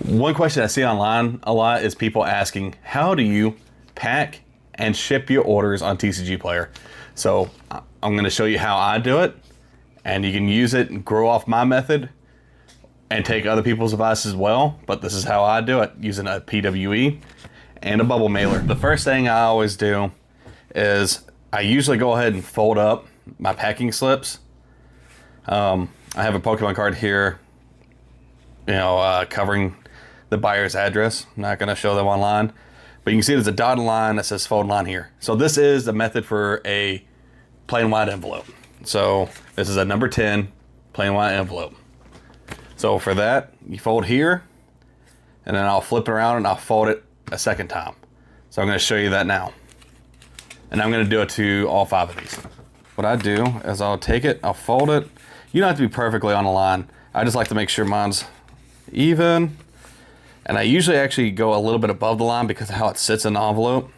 One question I see online a lot is people asking, how do you pack and ship your orders on TCG Player? So I'm going to show you how I do it, and you can use it and grow off my method and take other people's advice as well. But this is how I do it, using a PWE and a bubble mailer. The first thing I always do is I usually go ahead and fold up my packing slips. I have a Pokemon card here, covering the buyer's address. I'm not going to show them online, but you can see there's a dotted line that says fold line here. So this is the method for a plain white envelope. So this is a number 10 plain white envelope. So for that, you fold here, and then I'll flip it around and I'll fold it a second time. So I'm going to show you that now. And I'm going to do it to all 5 of these. What I do is I'll take it, I'll fold it. You don't have to be perfectly on the line. I just like to make sure mine's even. And I usually actually go a little bit above the line because of how it sits in the envelope.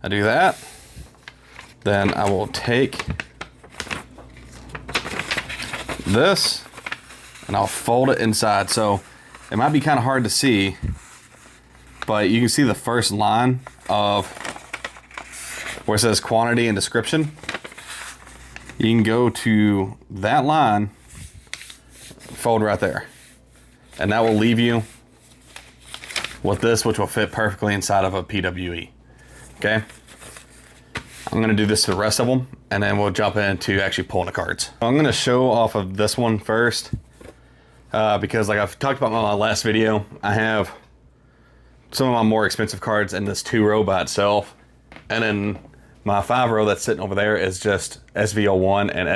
I do that. Then I will take this and I'll fold it inside. So it might be kind of hard to see, but you can see the first line of where it says quantity and description. You can go to that line, fold right there. And that will leave you with this, which will fit perfectly inside of a PWE. Okay? I'm going to do this to the rest of them, and then we'll jump into actually pulling the cards. I'm going to show off of this one first, because like I've talked about in my last video, I have some of my more expensive cards in this 2-row by itself, and then my 5-row that's sitting over there is just SVO1 and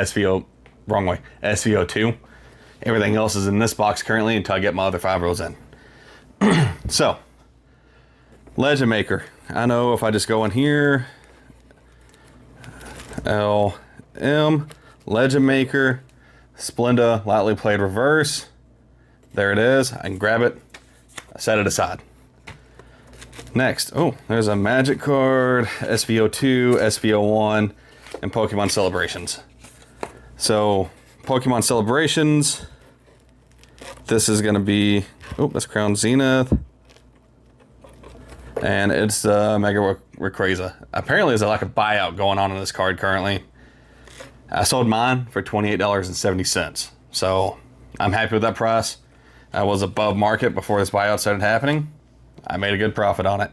SVO2. Everything else is in this box currently until I get my other 5 rows in. So, Legend Maker. I know if I just go in here, LM, Legend Maker, Splenda, lightly played reverse. There it is. I can grab it, set it aside. Next, there's a Magic card, SVO2, SVO1, and Pokemon Celebrations. So, Pokemon Celebrations, this is going to be, that's Crown Zenith, and it's Mega Rayquaza. Apparently there's like a buyout going on this card currently. I sold mine for $28.70, so I'm happy with that price. I was above market before this buyout started happening. I made a good profit on it.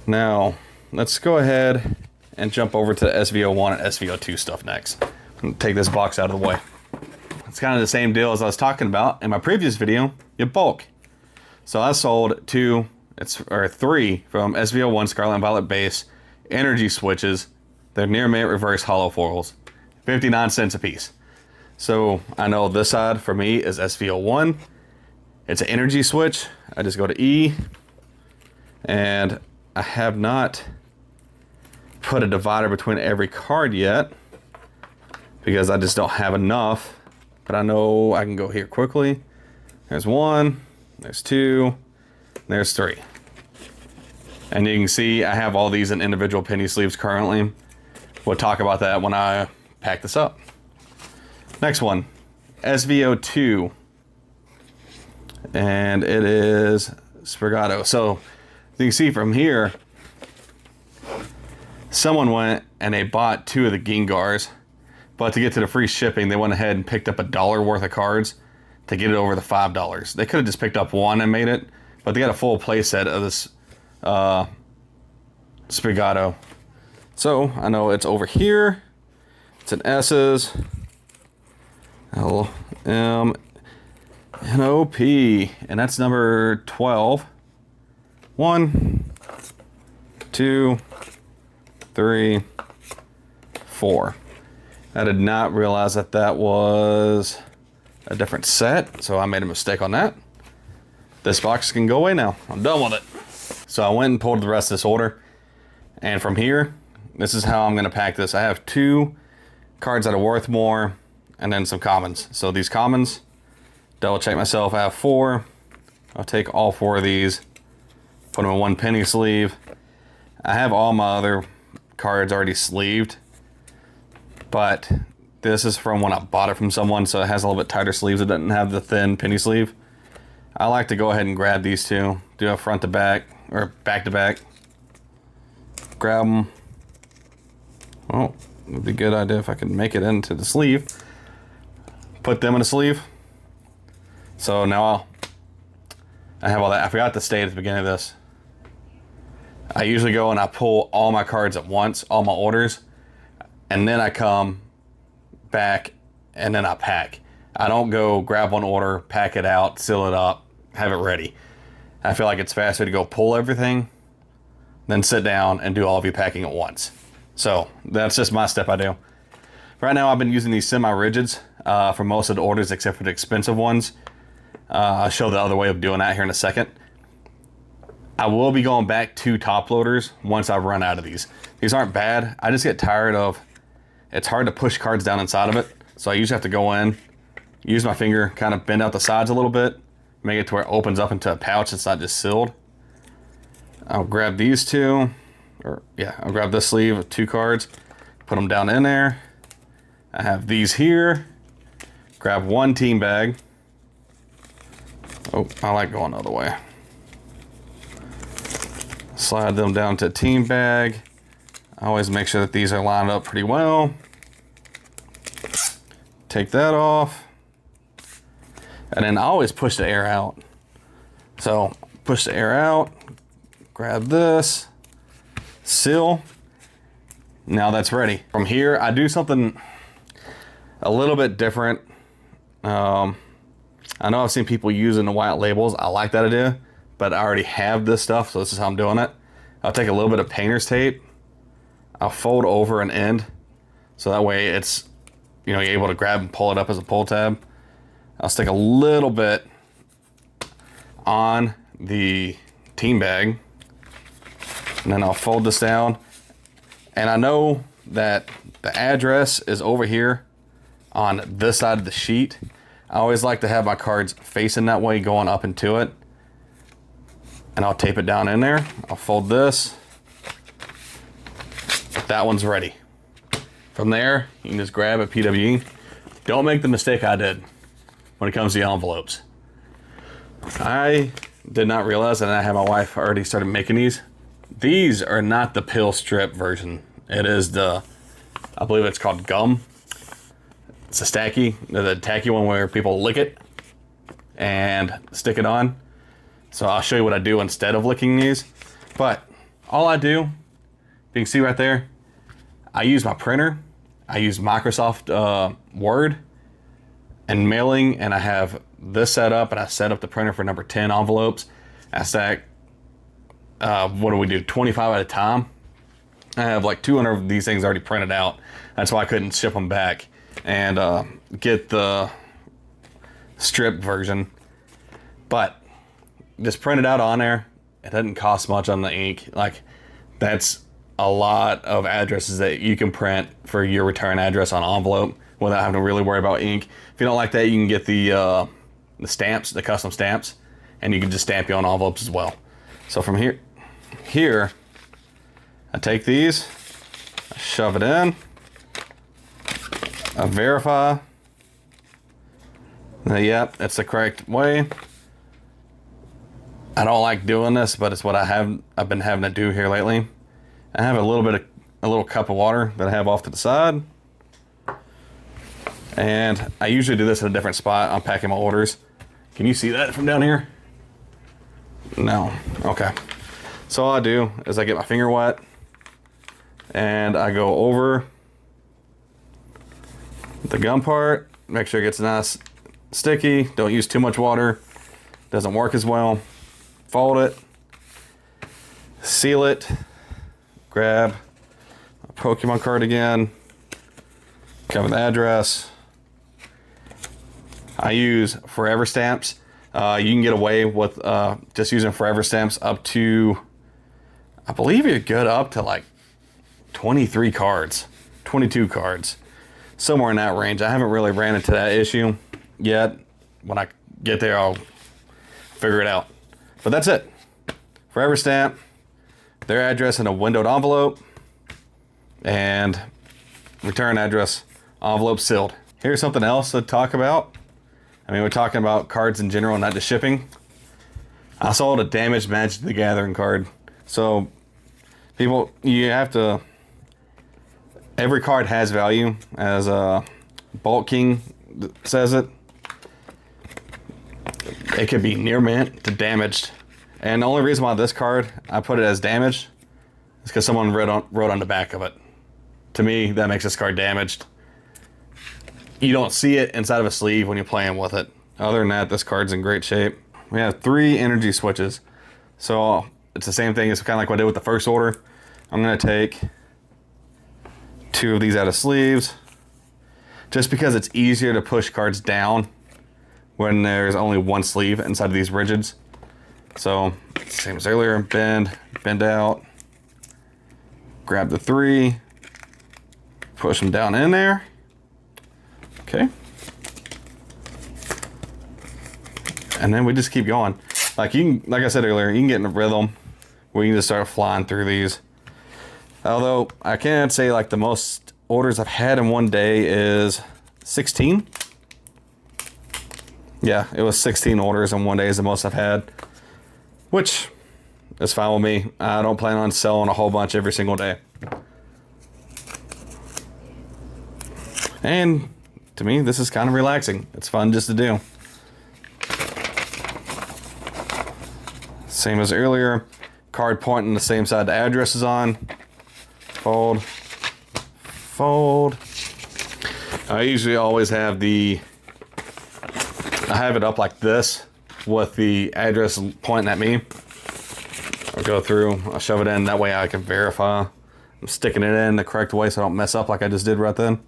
Now, let's go ahead and jump over to SVO1 and SVO2 stuff next. Take this box out of the way. It's kind of the same deal as I was talking about in my previous video, your bulk. So I sold 3 from SVO1 Scarlet and Violet base energy switches. They're near mint reverse hollow foils, 59 cents a piece. So I know this side for me is SVO1. It's an energy switch. I just go to E, and I have not put a divider between every card yet because I just don't have enough, but I know I can go here quickly. There's 1, there's 2, there's 3. And you can see I have all these in individual penny sleeves currently. We'll talk about that when I pack this up. Next one, SVO2. And it is Sprigato. So you can see from here, someone went and they bought 2 of the Gengars, but to get to the free shipping, they went ahead and picked up $1 worth of cards to get it over the $5. They could have just picked up 1 and made it, but they got a full play set of this Sprigato. So I know it's over here. It's an S's, LM, NOP, and that's number 12. 1, 2, 3, 4. I did not realize that that was a different set, so I made a mistake on that. This box can go away now. I'm done with it. So I went and pulled the rest of this order, and from here, this is how I'm going to pack this. I have 2 cards that are worth more, and then some commons. So these commons, double check myself, I have 4. I'll take all 4 of these, put them in 1 penny sleeve. I have all my other cards already sleeved, but this is from when I bought it from someone, so it has a little bit tighter sleeves. It doesn't have the thin penny sleeve. I like to go ahead and grab these two, do a front to back or back to back. Grab them. Oh, it would be a good idea if I could make it into the sleeve. Put them in the sleeve. So now I have all that. I forgot to state at the beginning of this. I usually go and I pull all my cards at once, all my orders, and then I come back and then I pack. I don't go grab one order, pack it out, seal it up, have it ready. I feel like it's faster to go pull everything, then sit down and do all of your packing at once. So that's just my step I do. Right now I've been using these semi-rigids for most of the orders except for the expensive ones. I'll show the other way of doing that here in a second. I will be going back to top loaders once I run out of these. These aren't bad. I just get tired of, it's hard to push cards down inside of it. So I usually have to go in, use my finger, kind of bend out the sides a little bit, make it to where it opens up into a pouch. It's not just sealed. I'll grab these two, I'll grab this sleeve of 2 cards, put them down in there. I have these here. Grab 1 team bag. Oh, I like going the other way. Slide them down to a team bag. I always make sure that these are lined up pretty well. Take that off. And then I always push the air out. So push the air out, grab this, seal. Now that's ready. From here, I do something a little bit different. I know I've seen people using the white labels. I like that idea, but I already have this stuff, so this is how I'm doing it. I'll take a little bit of painter's tape. I'll fold over an end, so that way it's, you're able to grab and pull it up as a pull tab. I'll stick a little bit on the team bag, and then I'll fold this down. And I know that the address is over here on this side of the sheet. I always like to have my cards facing that way, going up into it. And I'll tape it down in there. I'll fold this. That one's ready. From there, you can just grab a PWE. Don't make the mistake I did when it comes to the envelopes. I did not realize, and I had my wife already started making these. These are not the pill strip version. It is the, I believe it's called gum. It's a the tacky one where people lick it and stick it on. So I'll show you what I do instead of licking these. But all I do, you can see right there, I use my printer. I use Microsoft Word and mailing, and I have this set up, and I set up the printer for number 10 envelopes. I stack, what do we do, 25 at a time. I have like 200 of these things already printed out. That's why I couldn't ship them back and get the strip version. But just print it out on there. It doesn't cost much on the ink. Like, that's a lot of addresses that you can print for your return address on envelope without having to really worry about ink. If you don't like that, you can get the stamps, the custom stamps, and you can just stamp your own envelopes as well. So from here, I take these, I shove it in, I verify that, yep, that's the correct way. I don't like doing this, but it's what I've been having to do here lately. I have a little cup of water that I have off to the side. And I usually do this at a different spot. I'm packing my orders. Can you see that from down here? No. Okay. So all I do is I get my finger wet and I go over the gum part, make sure it gets nice sticky. Don't use too much water. Doesn't work as well. Fold it, seal it, grab a Pokemon card again, cover the address. I use forever stamps. You can get away with just using forever stamps up to, I believe you're good up to like 23 cards, 22 cards, somewhere in that range. I haven't really ran into that issue yet. When I get there, I'll figure it out. But that's it. Forever stamp, their address in a windowed envelope, and return address, envelope sealed. Here's something else to talk about. I mean, we're talking about cards in general, not just shipping. I sold a damaged Magic the Gathering card. So, people, you have to... Every card has value, as Bolt King says it. It could be near mint to damaged. And the only reason why this card, I put it as damaged, is because someone wrote on the back of it. To me, that makes this card damaged. You don't see it inside of a sleeve when you're playing with it. Other than that, this card's in great shape. We have 3 energy switches. So it's the same thing as kind of like what I did with the first order. I'm going to take 2 of these out of sleeves, just because it's easier to push cards down when there's only 1 sleeve inside of these rigids. So, same as earlier, bend out, grab the 3, push them down in there. Okay. And then we just keep going. Like I said earlier, you can get in a rhythm where you can just start flying through these. Although I can't say like the most orders I've had in one day is 16. Yeah, it was 16 orders in one day is the most I've had, which is fine with me. I don't plan on selling a whole bunch every single day. And to me, this is kind of relaxing. It's fun just to do. Same as earlier, card pointing the same side the address is on. Fold, fold. I usually always have I have it up like this with the address pointing at me. I'll go through, I'll shove it in, that way I can verify I'm sticking it in the correct way so I don't mess up like I just did right then.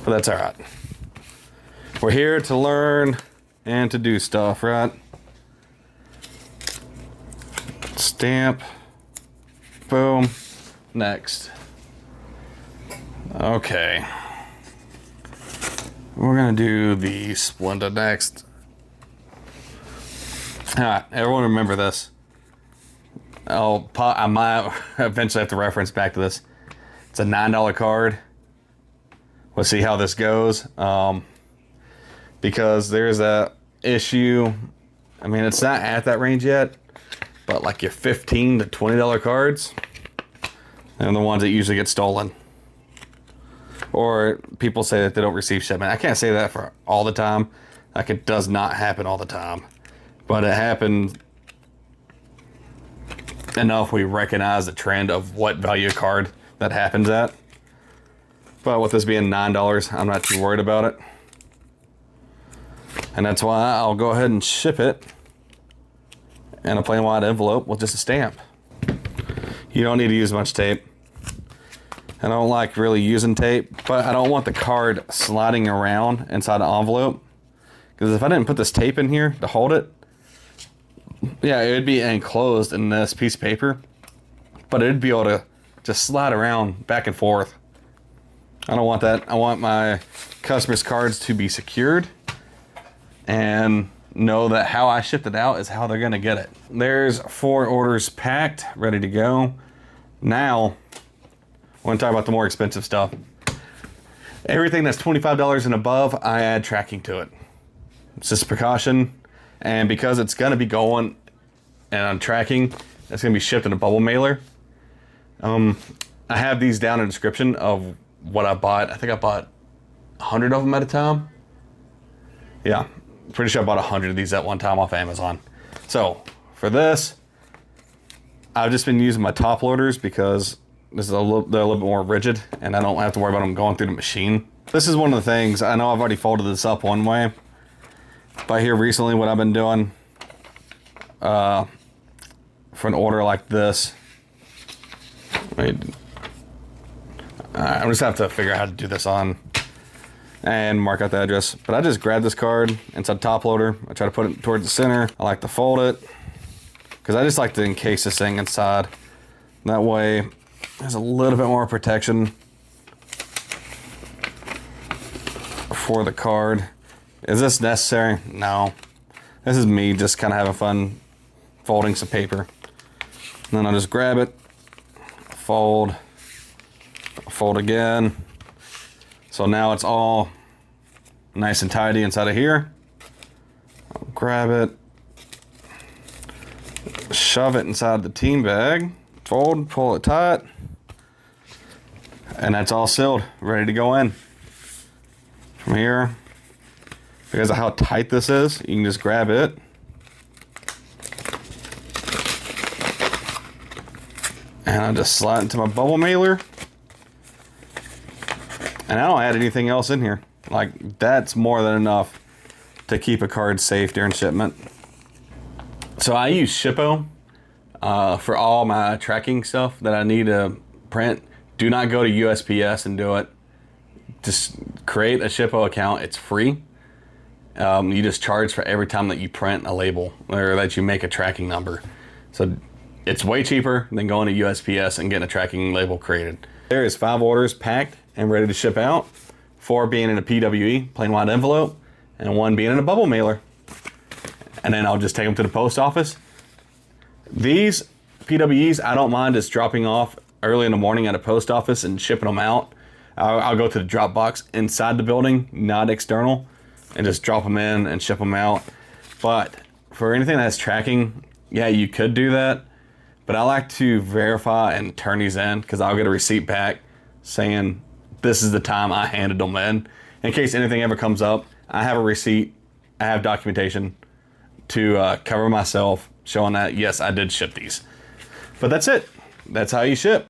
But that's all right. We're here to learn and to do stuff, right? Stamp. Boom. Next. Okay. We're gonna do the Splenda next. Alright, everyone remember this. I might eventually have to reference back to this. It's a $9 card. We'll see how this goes. Because there's a issue. I mean, it's not at that range yet, but like your $15 to $20 cards, they're the ones that usually get stolen. Or people say that they don't receive shipment. I can't say that for all the time. Like, it does not happen all the time. But it happens enough we recognize the trend of what value card that happens at. But with this being $9, I'm not too worried about it. And that's why I'll go ahead and ship it in a plain white envelope with just a stamp. You don't need to use much tape. I don't like really using tape, but I don't want the card sliding around inside the envelope. Because if I didn't put this tape in here to hold it, yeah, it would be enclosed in this piece of paper, but it'd be able to just slide around back and forth. I don't want that. I want my customers' cards to be secured and know that how I shipped it out is how they're gonna get it. There's 4 orders packed, ready to go. Now, I want to talk about the more expensive stuff. Everything that's $25 and above, I add tracking to it. It's just a precaution, and because it's gonna be going and I'm tracking, it's gonna be shipped in a bubble mailer. I have these down in the description of what I bought. I think I bought 100 of them at a time. Yeah, pretty sure I bought 100 of these at one time off Amazon. So for this, I've just been using my top loaders because they're a little bit more rigid and I don't have to worry about them going through the machine. This is one of the things, I know I've already folded this up one way, but here recently what I've been doing for an order like this, I'm just gonna have to figure out how to do this on and mark out the address. But I just grab this card inside the top loader. I try to put it towards the center. I like to fold it because I just like to encase this thing inside. That way there's a little bit more protection for the card. Is this necessary? No. This is me just kind of having fun folding some paper. And then I'll just grab it, fold, fold again. So now it's all nice and tidy inside of here. grab it, shove it inside the team bag, fold, pull it tight, and that's all sealed, ready to go in. From here, because of how tight this is, you can just grab it, and I'll just slide it into my bubble mailer, and I don't add anything else in here. Like, that's more than enough to keep a card safe during shipment. So I use Shippo for all my tracking stuff that I need to print. Do not go to USPS and do it. Just create a Shippo account. It's free. You just charge for every time that you print a label or that you make a tracking number. So it's way cheaper than going to USPS and getting a tracking label created. There is 5 orders packed and ready to ship out. 4 being in a PWE, plain white envelope, and 1 being in a bubble mailer. And then I'll just take them to the post office. These PWEs, I don't mind just dropping off early in the morning at a post office and shipping them out. I'll go to the drop box inside the building, not external, and just drop them in and ship them out. But for anything that's tracking, yeah, you could do that. But I like to verify and turn these in because I'll get a receipt back saying this is the time I handed them in case anything ever comes up. I have a receipt, I have documentation to cover myself, showing that, yes, I did ship these. But that's it. That's how you ship.